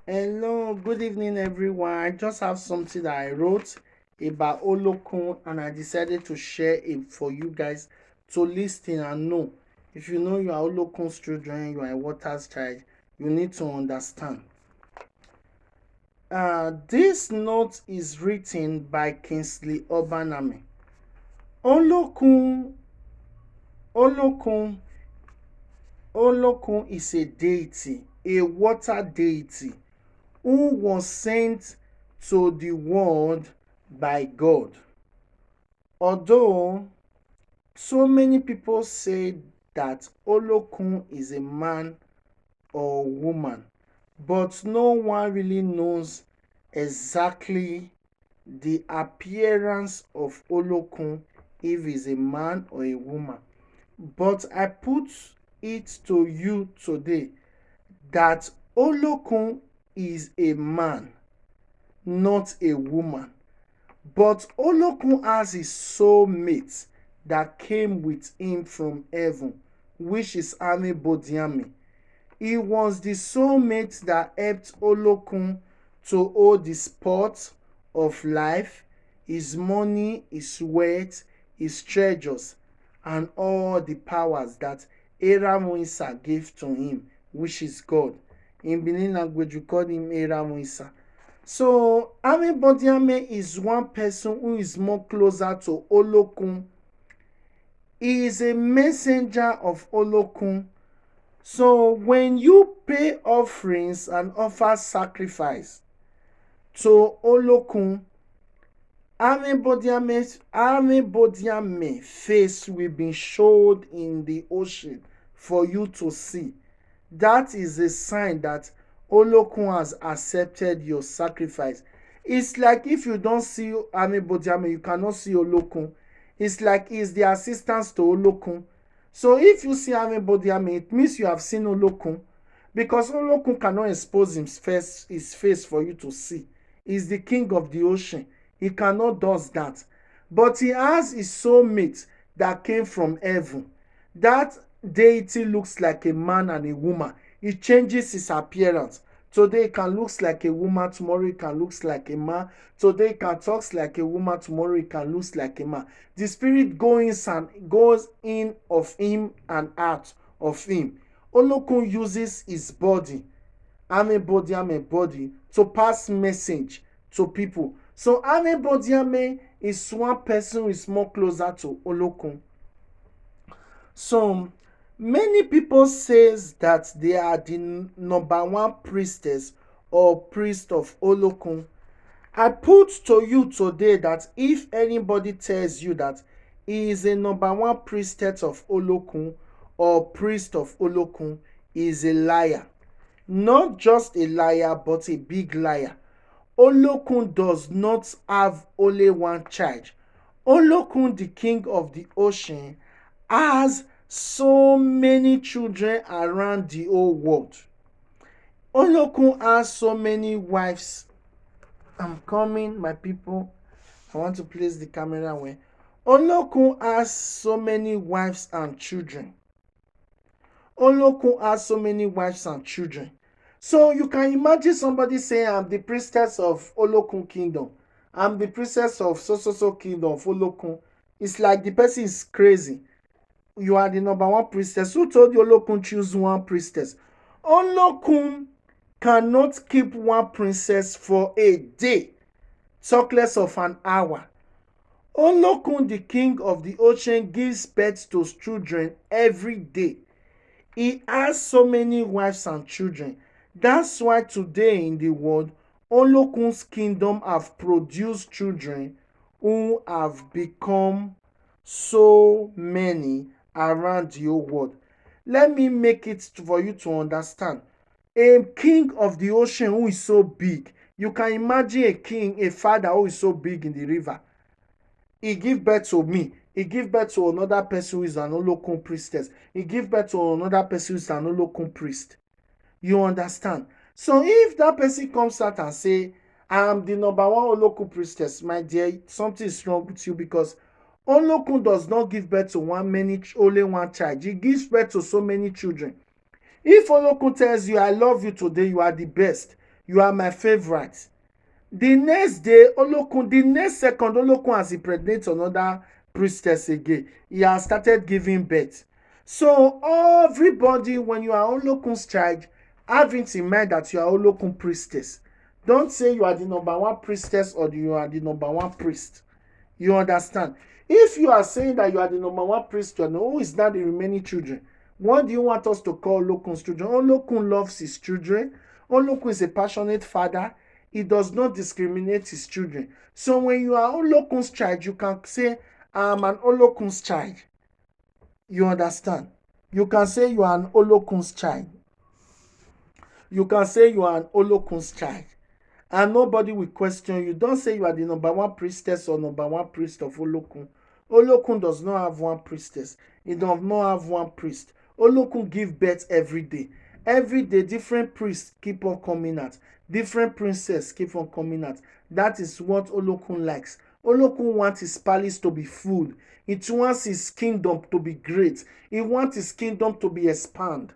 Hello, good evening, everyone. I just have something that I wrote about Olokun, and I decided to share it for you guys to listen and know. If you know you are Olokun's children, you are a water's child, you need to understand. This note is written by Kingsley Obanamen. Olokun, Olokun, Olokun is a deity, a water deity who was sent to the world by God. Although so many people say that Olokun is a man or woman, but no one really knows exactly the appearance of Olokun, if he's a man or a woman. But I put it to you today that Olokun is a man, not a woman. But Olokun has his soulmate that came with him from heaven, which is Amebodiame. He was the soulmate that helped Olokun to hold the spot of life, his money, his wealth, his treasures, and all the powers that Eramoisa gave to him, which is God. In Benin language, we call him Eramoisa. So Amebodiame is one person who is more closer to Olokun. He is a messenger of Olokun. So when you pay offerings and offer sacrifice to Olokun, Amebodiame face will be showed in the ocean for you to see. That is a sign that Olokun has accepted your sacrifice. It's like if you don't see Amebodiame, you cannot see Olokun. It's like he's the assistant to Olokun. So if you see Amebodiame, it means you have seen Olokun. Because Olokun cannot expose his face for you to see. He's the king of the ocean. He cannot do that. But he has his soulmate that came from heaven. That deity looks like a man and a woman. He changes his appearance. Today he can look like a woman, tomorrow he can look like a man. Today he can talk like a woman, tomorrow he can look like a man. The spirit goes in of him and out of him. Olokun uses his body, Amebodiame body, to pass message to people. So Amebodiame is one person who is more closer to Olokun. So many people says that they are the number one priestess or priest of Olokun. I put to you today that if anybody tells you that he is a number one priestess of Olokun or priest of Olokun, he is a liar. Not just a liar, but a big liar. Olokun does not have only one child. Olokun, the king of the ocean, has so many children around the whole world. Olokun has so many wives. I'm coming, my people. I want to place the camera where Olokun has so many wives and children. Olokun has so many wives and children. So you can imagine somebody saying, I'm the priestess of Olokun kingdom. I'm the priestess of so kingdom of Olokun. It's like the person is crazy. You are the number one priestess. Who told you Olokun choose one priestess? Olokun cannot keep one princess for a day, talk less of an hour. Olokun, the king of the ocean, gives birth to children every day. He has so many wives and children. That's why today in the world, Olokun's kingdom have produced children who have become so many around the whole world. Let me make it for you to understand. A king of the ocean who is so big, you can imagine a king, a father who is so big in the river. He give birth to me. He give birth to another person who is an Olokun priestess. He give birth to another person who is an Olokun priest. You understand? So if that person comes out and say, I am the number one Olokun priestess, my dear, something is wrong with you, because Olokun does not give birth to only one child. He gives birth to so many children. If Olokun tells you, I love you today, you are the best, You are my favorite. The next day, Olokun, the next second, Olokun has impregnated another priestess again. He has started giving birth. So everybody, when you are Olokun's child, have it in mind that you are Olokun priestess. Don't say you are the number one priestess or you are the number one priest. You understand? If you are saying that you are the number one priest, who is not the remaining children? What do you want us to call Olokun's children? Olokun loves his children. Olokun is a passionate father. He does not discriminate his children. So when you are Olokun's child, you can say, I'm an Olokun's child. You understand? You can say you are an Olokun's child. You can say you are an Olokun's child. And nobody will question you. Don't say you are the number one priestess or number one priest of Olokun. Olokun does not have one priestess. He does not have one priest. Olokun give birth every day. Every day, different priests keep on coming out. Different princesses keep on coming out. That is what Olokun likes. Olokun wants his palace to be full. He wants his kingdom to be great. He wants his kingdom to be expanded.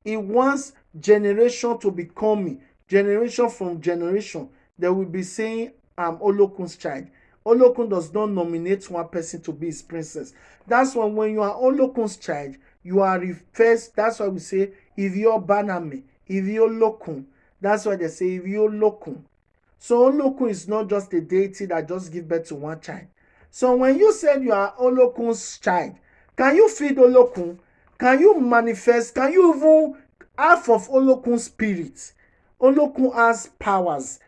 He wants generation to be coming, generation from generation. They will be saying, I'm Olokun's child. Olokun does not nominate one person to be his princess. That's why when you are Olokun's child, you are first. That's why we say, if you're obanamen, if you're Olokun. That's why they say, if you're Olokun. So Olokun is not just a deity that just gives birth to one child. So when you said you are Olokun's child, can you feed Olokun? Can you manifest? Can you even half of Olokun's spirit? Olokun has powers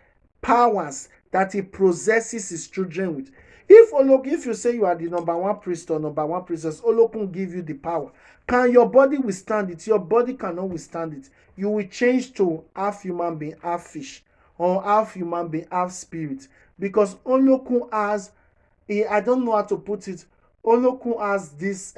that he possesses his children with. If you say you are the number one priest or number one priestess, Olokun give you the power. Can your body withstand it? Your body cannot withstand it. You will change to half human being, half fish, or half human being, half spirit. Because Olokun has, I don't know how to put it, Olokun has this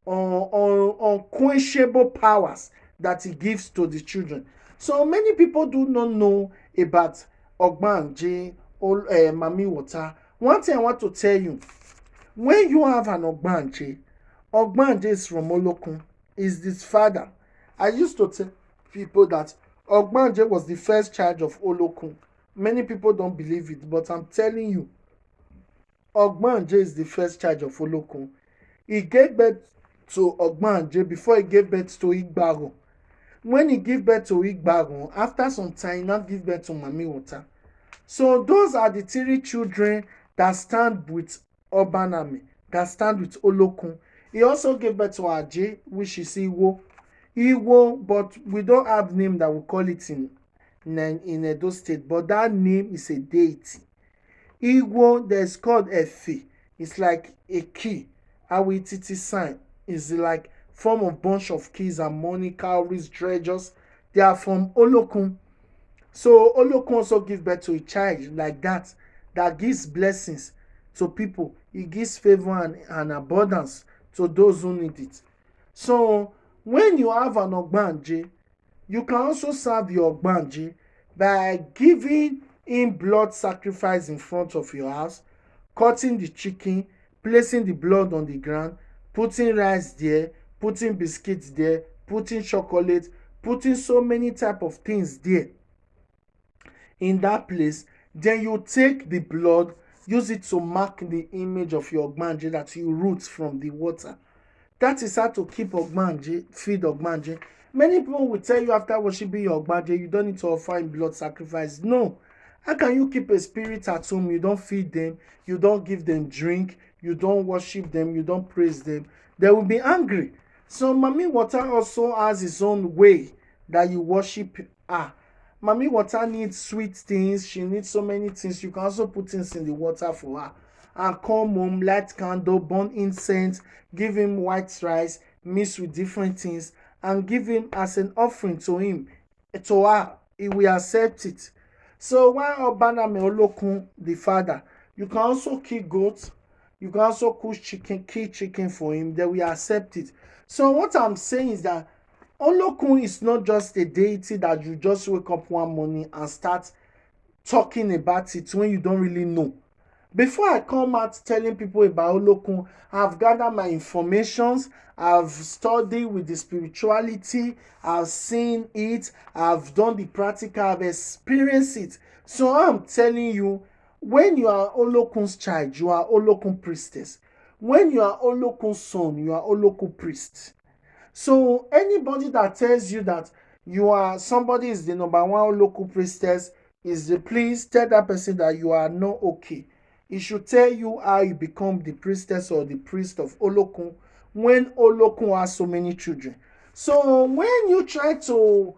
unquenchable powers that he gives to the children. So many people do not know about Ogbanje or Mami Water. One thing I want to tell you, when you have an Ogbanje is from Olokun, is this father. I used to tell people that Ogbanje was the first child of Olokun. Many people don't believe it, but I'm telling you, Ogbanje is the first child of Olokun. He gave birth to Ogbanje before he gave birth to Igbaro. When he gave birth to Igbaro, after some time, he now give birth to Mami Water. So those are the three children that stand with Obanamen, that stand with Olokun. He also gave birth to Aje, which is Iwo. Iwo, but we don't have name that we call it in Edo State, but that name is a deity. Igbo, there's called Efe. It's like a key. Awititi sign is like form of bunch of keys and money, cowries, treasures. They are from Olokun. So Olokun also gives birth to a child like that gives blessings to people. He gives favor and abundance to those who need it. So when you have an Ogbanje, you can also serve your Ogbanje by giving in blood sacrifice in front of your house, cutting the chicken, placing the blood on the ground, putting rice there, putting biscuits there, putting chocolate, putting so many type of things there in that place. Then you take the blood, use it to mark the image of your Ogbanje that you root from the water. That is how to keep Ogbanje, feed Ogbanje. Many people will tell you after worshiping your Ogbanje, you don't need to offer in blood sacrifice. No. How can you keep a spirit at home? You don't feed them, you don't give them drink, you don't worship them, you don't praise them. They will be angry. So Mami Water also has his own way that you worship her. Mami Water needs sweet things. She needs so many things. You can also put things in the water for her. And come home, light candle, burn incense, give him white rice, mix with different things, and give him as an offering to him, to her. He will accept it. So while Obanamen Olokun, the father, you can also kill goats. You can also cook chicken, kill chicken for him. They will accept it. So what I'm saying is that Olokun is not just a deity that you just wake up one morning and start talking about it when you don't really know. Before I come out telling people about Olokun, I've gathered my informations, I've studied with the spirituality, I've seen it, I've done the practical, I've experienced it. So I'm telling you, when you are Olokun's child, you are Olokun priestess. When you are Olokun's son, you are Olokun priest. So anybody that tells you that you are somebody is the number one local priestess, is the please tell that person that you are not okay. It should tell you how you become the priestess or the priest of Olokun when Olokun has so many children. So when you try to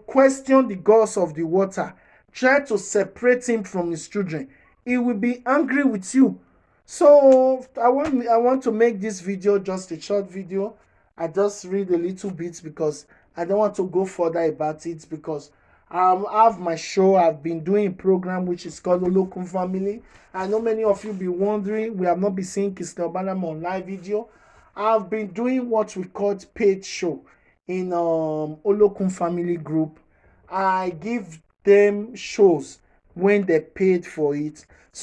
question the gods of the water, try to separate him from his children, he will be angry with you. So I want to make this video just a short video. I just read a little bit because I don't want to go further about it, because I have my show. I've been doing a program which is called Olokun Family. I know many of you be wondering. We have not been seeing Kisna Obanamen on live video. I've been doing what we call paid show in Olokun Family group. I give them shows when they paid for it.